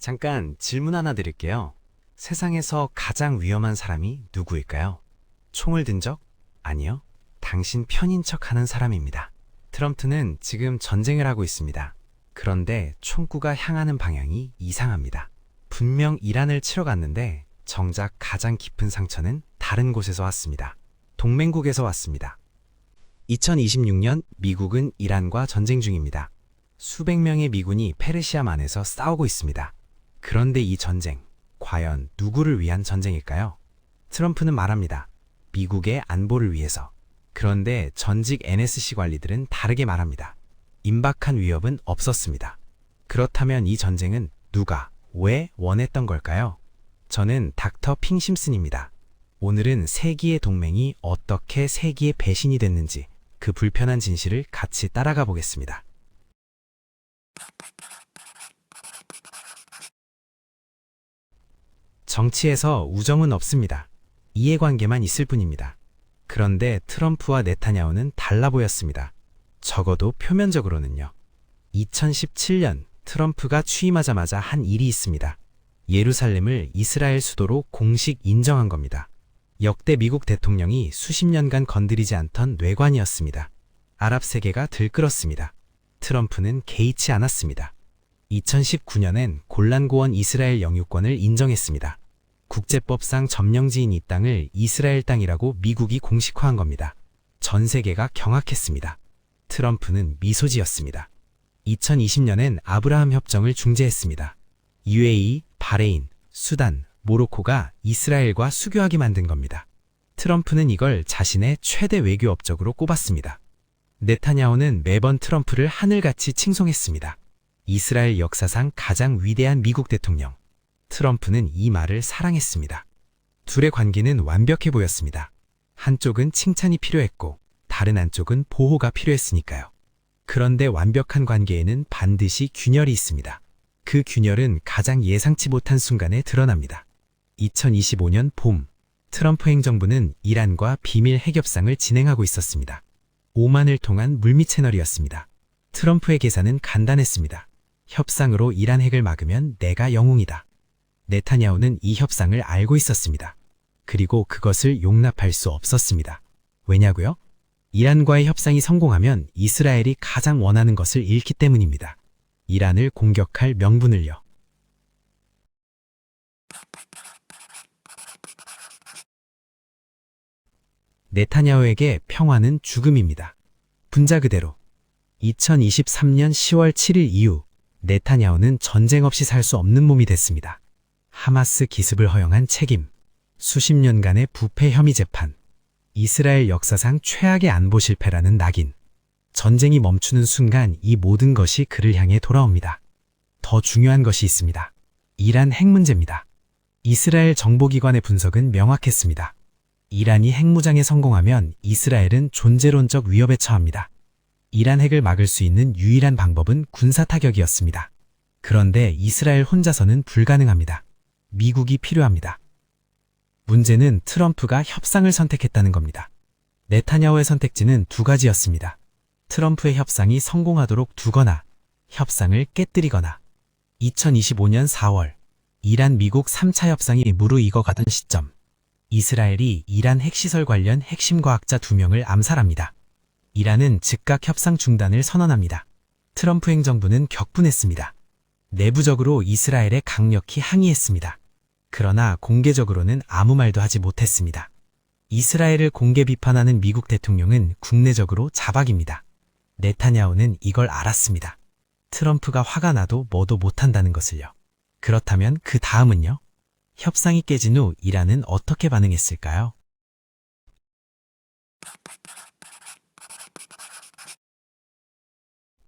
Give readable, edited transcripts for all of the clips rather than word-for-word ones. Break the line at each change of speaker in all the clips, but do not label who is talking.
잠깐 질문 하나 드릴게요. 세상에서 가장 위험한 사람이 누구일까요? 총을 든 적? 아니요. 당신 편인 척 하는 사람입니다. 트럼프는 지금 전쟁을 하고 있습니다. 그런데 총구가 향하는 방향이 이상합니다. 분명 이란을 치러 갔는데 정작 가장 깊은 상처는 다른 곳에서 왔습니다. 동맹국에서 왔습니다. 2026년 미국은 이란과 전쟁 중입니다. 수백 명의 미군이 페르시아만에서 싸우고 있습니다. 그런데 이 전쟁, 과연 누구를 위한 전쟁일까요? 트럼프는 말합니다. 미국의 안보를 위해서. 그런데 전직 NSC 관리들은 다르게 말합니다. 임박한 위협은 없었습니다. 그렇다면 이 전쟁은 누가, 왜 원했던 걸까요? 저는 닥터 핑 심슨입니다. 오늘은 세기의 동맹이 어떻게 세기의 배신이 됐는지 그 불편한 진실을 같이 따라가 보겠습니다. 정치에서 우정은 없습니다. 이해관계만 있을 뿐입니다. 그런데 트럼프와 네타냐후는 달라 보였습니다. 적어도 표면적으로는요. 2017년 트럼프가 취임하자마자 한 일이 있습니다. 예루살렘을 이스라엘 수도로 공식 인정한 겁니다. 역대 미국 대통령이 수십 년간 건드리지 않던 뇌관이었습니다. 아랍 세계가 들끓었습니다. 트럼프는 개의치 않았습니다. 2019년엔 골란고원 이스라엘 영유권을 인정했습니다. 국제법상 점령지인 이 땅을 이스라엘 땅이라고 미국이 공식화한 겁니다. 전 세계가 경악했습니다. 트럼프는 미소 지었습니다. 2020년엔 아브라함 협정을 중재했습니다. UAE, 바레인, 수단, 모로코가 이스라엘과 수교하게 만든 겁니다. 트럼프는 이걸 자신의 최대 외교 업적으로 꼽았습니다. 네타냐후는 매번 트럼프를 하늘같이 칭송했습니다. 이스라엘 역사상 가장 위대한 미국 대통령. 트럼프는 이 말을 사랑했습니다. 둘의 관계는 완벽해 보였습니다. 한쪽은 칭찬이 필요했고 다른 한쪽은 보호가 필요했으니까요. 그런데 완벽한 관계에는 반드시 균열이 있습니다. 그 균열은 가장 예상치 못한 순간에 드러납니다. 2025년 봄, 트럼프 행정부는 이란과 비밀 핵협상을 진행하고 있었습니다. 오만을 통한 물밑 채널이었습니다. 트럼프의 계산은 간단했습니다. 협상으로 이란 핵을 막으면 내가 영웅이다. 네타냐후는 이 협상을 알고 있었습니다. 그리고 그것을 용납할 수 없었습니다. 왜냐고요? 이란과의 협상이 성공하면 이스라엘이 가장 원하는 것을 잃기 때문입니다. 이란을 공격할 명분을요. 네타냐후에게 평화는 죽음입니다. 분자 그대로. 2023년 10월 7일 이후 네타냐후는 전쟁 없이 살 수 없는 몸이 됐습니다. 하마스 기습을 허용한 책임, 수십 년간의 부패 혐의 재판, 이스라엘 역사상 최악의 안보 실패라는 낙인. 전쟁이 멈추는 순간 이 모든 것이 그를 향해 돌아옵니다. 더 중요한 것이 있습니다. 이란 핵 문제입니다. 이스라엘 정보기관의 분석은 명확했습니다. 이란이 핵무장에 성공하면 이스라엘은 존재론적 위협에 처합니다. 이란 핵을 막을 수 있는 유일한 방법은 군사타격이었습니다. 그런데 이스라엘 혼자서는 불가능합니다. 미국이 필요합니다. 문제는 트럼프가 협상을 선택했다는 겁니다. 네타냐후의 선택지는 두 가지였습니다. 트럼프의 협상이 성공하도록 두거나 협상을 깨뜨리거나. 2025년 4월 이란 미국 3차 협상이 무르익어가던 시점, 이스라엘이 이란 핵시설 관련 핵심 과학자 2명을 암살합니다. 이란은 즉각 협상 중단을 선언합니다. 트럼프 행정부는 격분했습니다. 내부적으로 이스라엘에 강력히 항의했습니다. 그러나 공개적으로는 아무 말도 하지 못했습니다. 이스라엘을 공개 비판하는 미국 대통령은 국내적으로 자박입니다. 네타냐후는 이걸 알았습니다. 트럼프가 화가 나도 뭐도 못한다는 것을요. 그렇다면 그 다음은요? 협상이 깨진 후 이란은 어떻게 반응했을까요?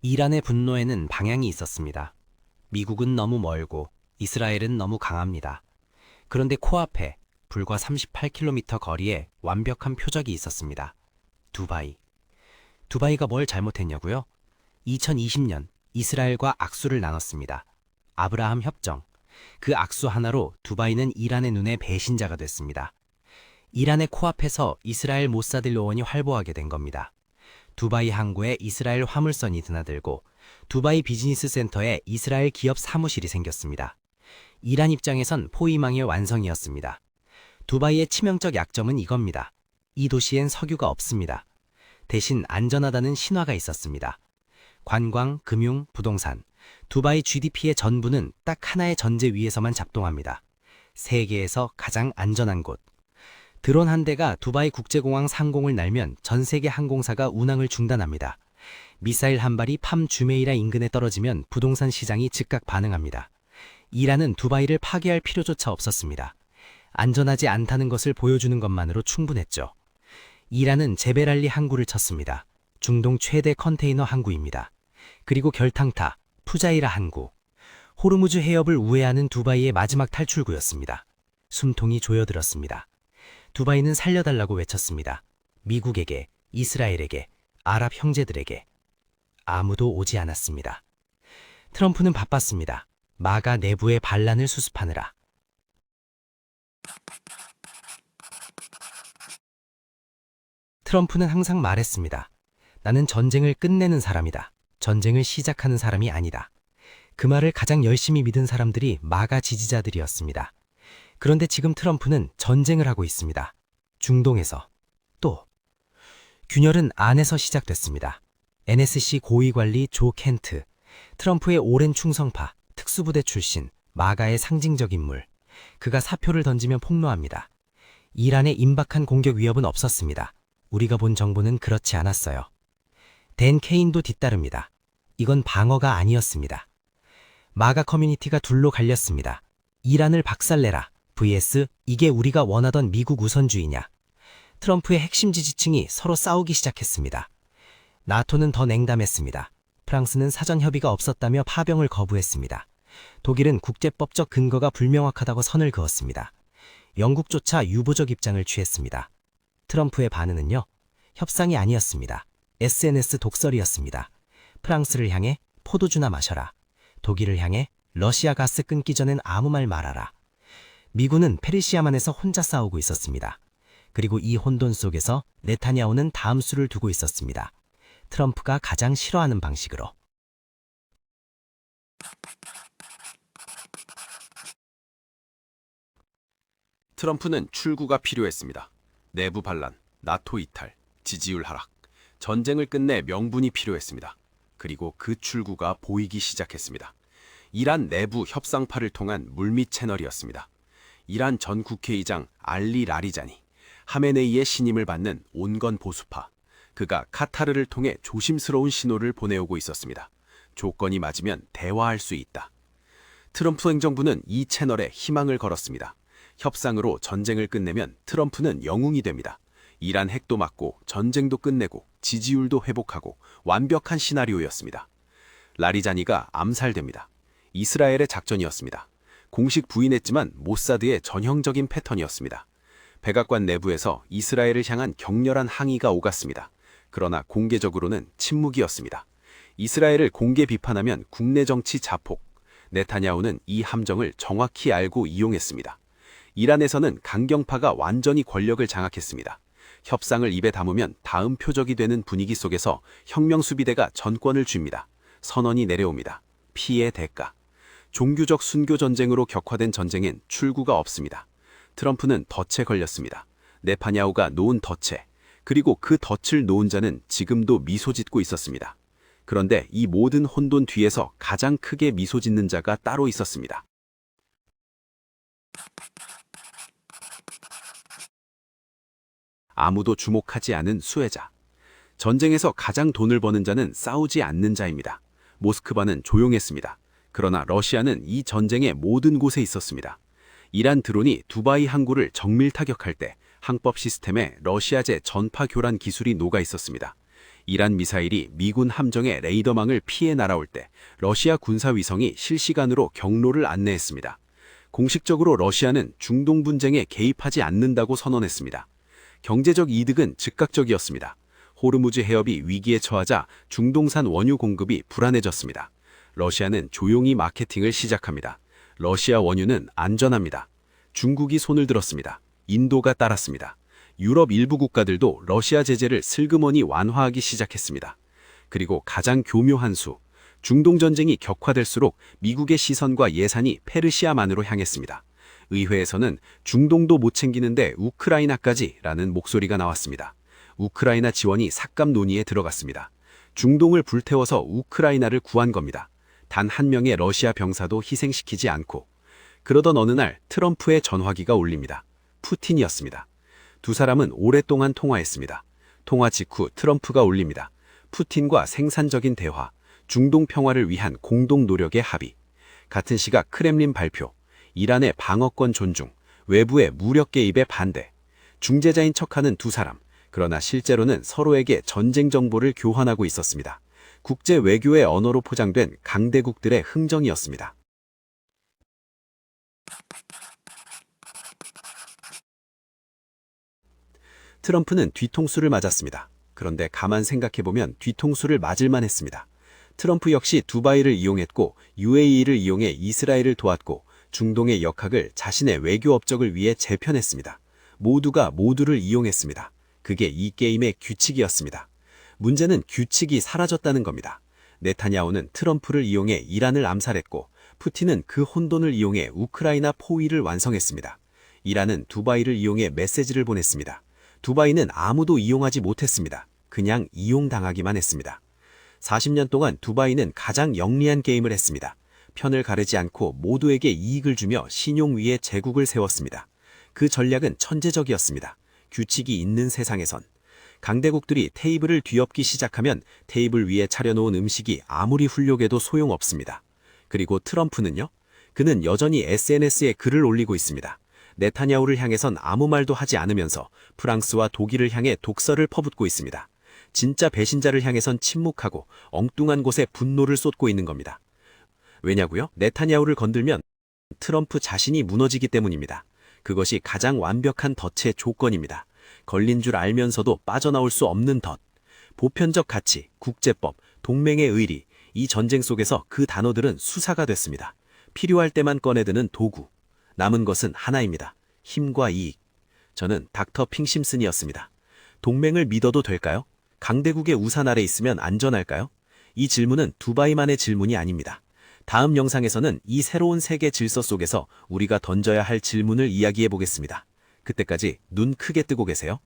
이란의 분노에는 방향이 있었습니다. 미국은 너무 멀고 이스라엘은 너무 강합니다. 그런데 코앞에 불과 38km 거리에 완벽한 표적이 있었습니다. 두바이. 두바이가 뭘 잘못했냐고요? 2020년 이스라엘과 악수를 나눴습니다. 아브라함 협정. 그 악수 하나로 두바이는 이란의 눈에 배신자가 됐습니다. 이란의 코앞에서 이스라엘 모사드 요원이 활보하게 된 겁니다. 두바이 항구에 이스라엘 화물선이 드나들고 두바이 비즈니스 센터에 이스라엘 기업 사무실이 생겼습니다. 이란 입장에선 포위망의 완성이었습니다. 두바이의 치명적 약점은 이겁니다. 이 도시엔 석유가 없습니다. 대신 안전하다는 신화가 있었습니다. 관광, 금융, 부동산, 두바이 GDP의 전부는 딱 하나의 전제 위에서만 작동합니다. 세계에서 가장 안전한 곳. 드론 한 대가 두바이 국제공항 상공을 날면 전 세계 항공사가 운항을 중단합니다. 미사일 한 발이 팜 주메이라 인근에 떨어지면 부동산 시장이 즉각 반응합니다. 이란은 두바이를 파괴할 필요조차 없었습니다. 안전하지 않다는 것을 보여주는 것만으로 충분했죠. 이란은 제베랄리 항구를 쳤습니다. 중동 최대 컨테이너 항구입니다. 그리고 결탕타, 푸자이라 항구. 호르무즈 해협을 우회하는 두바이의 마지막 탈출구였습니다. 숨통이 조여들었습니다. 두바이는 살려달라고 외쳤습니다. 미국에게, 이스라엘에게, 아랍 형제들에게. 아무도 오지 않았습니다. 트럼프는 바빴습니다. 마가 내부의 반란을 수습하느라. 트럼프는 항상 말했습니다. 나는 전쟁을 끝내는 사람이다. 전쟁을 시작하는 사람이 아니다. 그 말을 가장 열심히 믿은 사람들이 마가 지지자들이었습니다. 그런데 지금 트럼프는 전쟁을 하고 있습니다. 중동에서. 또 균열은 안에서 시작됐습니다. NSC 고위관리 조 켄트, 트럼프의 오랜 충성파, 특수부대 출신, 마가의 상징적 인물. 그가 사표를 던지면 폭로합니다. 이란의 임박한 공격 위협은 없었습니다. 우리가 본 정보는 그렇지 않았어요. 댄 케인도 뒤따릅니다. 이건 방어가 아니었습니다. 마가 커뮤니티가 둘로 갈렸습니다. 이란을 박살내라 vs 이게 우리가 원하던 미국 우선주의냐. 트럼프의 핵심 지지층이 서로 싸우기 시작했습니다. 나토는 더 냉담했습니다. 프랑스는 사전 협의가 없었다며 파병을 거부했습니다. 독일은 국제법적 근거가 불명확하다고 선을 그었습니다. 영국조차 유보적 입장을 취했습니다. 트럼프의 반응은요? 협상이 아니었습니다. SNS 독설이었습니다. 프랑스를 향해 포도주나 마셔라. 독일을 향해 러시아 가스 끊기 전엔 아무 말 말아라. 미군은 페르시아만에서 혼자 싸우고 있었습니다. 그리고 이 혼돈 속에서 네타냐후는 다음 수를 두고 있었습니다. 트럼프가 가장 싫어하는 방식으로.
트럼프는 출구가 필요했습니다. 내부 반란, 나토 이탈, 지지율 하락, 전쟁을 끝내 명분이 필요했습니다. 그리고 그 출구가 보이기 시작했습니다. 이란 내부 협상파를 통한 물밑 채널이었습니다. 이란 전 국회의장 알리 라리자니, 하메네이의 신임을 받는 온건 보수파. 그가 카타르를 통해 조심스러운 신호를 보내오고 있었습니다. 조건이 맞으면 대화할 수 있다. 트럼프 행정부는 이 채널에 희망을 걸었습니다. 협상으로 전쟁을 끝내면 트럼프는 영웅이 됩니다. 이란 핵도 막고 전쟁도 끝내고 지지율도 회복하고 완벽한 시나리오였습니다. 라리자니가 암살됩니다. 이스라엘의 작전이었습니다. 공식 부인했지만 모사드의 전형적인 패턴이었습니다. 백악관 내부에서 이스라엘을 향한 격렬한 항의가 오갔습니다. 그러나 공개적으로는 침묵이었습니다. 이스라엘을 공개 비판하면 국내 정치 자폭. 네타냐후는 이 함정을 정확히 알고 이용했습니다. 이란에서는 강경파가 완전히 권력을 장악했습니다. 협상을 입에 담으면 다음 표적이 되는 분위기 속에서 혁명수비대가 전권을 쥡니다. 선언이 내려옵니다. 피해 대가. 종교적 순교 전쟁으로 격화된 전쟁엔 출구가 없습니다. 트럼프는 덫에 걸렸습니다. 네타냐후가 놓은 덫에. 그리고 그 덫을 놓은 자는 지금도 미소 짓고 있었습니다. 그런데 이 모든 혼돈 뒤에서 가장 크게 미소 짓는 자가 따로 있었습니다. 아무도 주목하지 않은 수혜자. 전쟁에서 가장 돈을 버는 자는 싸우지 않는 자입니다. 모스크바는 조용했습니다. 그러나 러시아는 이 전쟁의 모든 곳에 있었습니다. 이란 드론이 두바이 항구를 정밀 타격할 때 항법 시스템에 러시아제 전파 교란 기술이 녹아 있었습니다. 이란 미사일이 미군 함정의 레이더망을 피해 날아올 때 러시아 군사위성이 실시간으로 경로를 안내했습니다. 공식적으로 러시아는 중동 분쟁에 개입하지 않는다고 선언했습니다. 경제적 이득은 즉각적이었습니다. 호르무즈 해협이 위기에 처하자 중동산 원유 공급이 불안해졌습니다. 러시아는 조용히 마케팅을 시작합니다. 러시아 원유는 안전합니다. 중국이 손을 들었습니다. 인도가 따랐습니다. 유럽 일부 국가들도 러시아 제재를 슬그머니 완화하기 시작했습니다. 그리고 가장 교묘한 수, 중동 전쟁이 격화될수록 미국의 시선과 예산이 페르시아만으로 향했습니다. 의회에서는 중동도 못 챙기는데 우크라이나까지라는 목소리가 나왔습니다. 우크라이나 지원이 삭감 논의에 들어갔습니다. 중동을 불태워서 우크라이나를 구한 겁니다. 단 한 명의 러시아 병사도 희생시키지 않고. 그러던 어느 날 트럼프의 전화기가 울립니다. 푸틴이었습니다. 두 사람은 오랫동안 통화했습니다. 통화 직후 트럼프가 올립니다. 푸틴과 생산적인 대화, 중동 평화를 위한 공동 노력의 합의. 같은 시각 크렘린 발표, 이란의 방어권 존중, 외부의 무력 개입에 반대. 중재자인 척하는 두 사람, 그러나 실제로는 서로에게 전쟁 정보를 교환하고 있었습니다. 국제 외교의 언어로 포장된 강대국들의 흥정이었습니다. 트럼프는 뒤통수를 맞았습니다. 그런데 가만 생각해보면 뒤통수를 맞을만 했습니다. 트럼프 역시 두바이를 이용했고 UAE를 이용해 이스라엘을 도왔고 중동의 역학을 자신의 외교 업적을 위해 재편했습니다. 모두가 모두를 이용했습니다. 그게 이 게임의 규칙이었습니다. 문제는 규칙이 사라졌다는 겁니다. 네타냐후는 트럼프를 이용해 이란을 암살했고 푸틴은 그 혼돈을 이용해 우크라이나 포위를 완성했습니다. 이란은 두바이를 이용해 메시지를 보냈습니다. 두바이는 아무도 이용하지 못했습니다. 그냥 이용당하기만 했습니다. 40년 동안 두바이는 가장 영리한 게임을 했습니다. 편을 가르지 않고 모두에게 이익을 주며 신용 위에 제국을 세웠습니다. 그 전략은 천재적이었습니다. 규칙이 있는 세상에선. 강대국들이 테이블을 뒤엎기 시작하면 테이블 위에 차려놓은 음식이 아무리 훌륭해도 소용없습니다. 그리고 트럼프는요? 그는 여전히 SNS에 글을 올리고 있습니다. 네타냐후를 향해선 아무 말도 하지 않으면서 프랑스와 독일을 향해 독설을 퍼붓고 있습니다. 진짜 배신자를 향해선 침묵하고 엉뚱한 곳에 분노를 쏟고 있는 겁니다. 왜냐고요? 네타냐후를 건들면 트럼프 자신이 무너지기 때문입니다. 그것이 가장 완벽한 덫의 조건입니다. 걸린 줄 알면서도 빠져나올 수 없는 덫. 보편적 가치, 국제법, 동맹의 의리, 이 전쟁 속에서 그 단어들은 수사가 됐습니다. 필요할 때만 꺼내드는 도구. 남은 것은 하나입니다. 힘과 이익. 저는 닥터 핑심슨이었습니다. 동맹을 믿어도 될까요? 강대국의 우산 아래 있으면 안전할까요? 이 질문은 두바이만의 질문이 아닙니다. 다음 영상에서는 이 새로운 세계 질서 속에서 우리가 던져야 할 질문을 이야기해 보겠습니다. 그때까지 눈 크게 뜨고 계세요.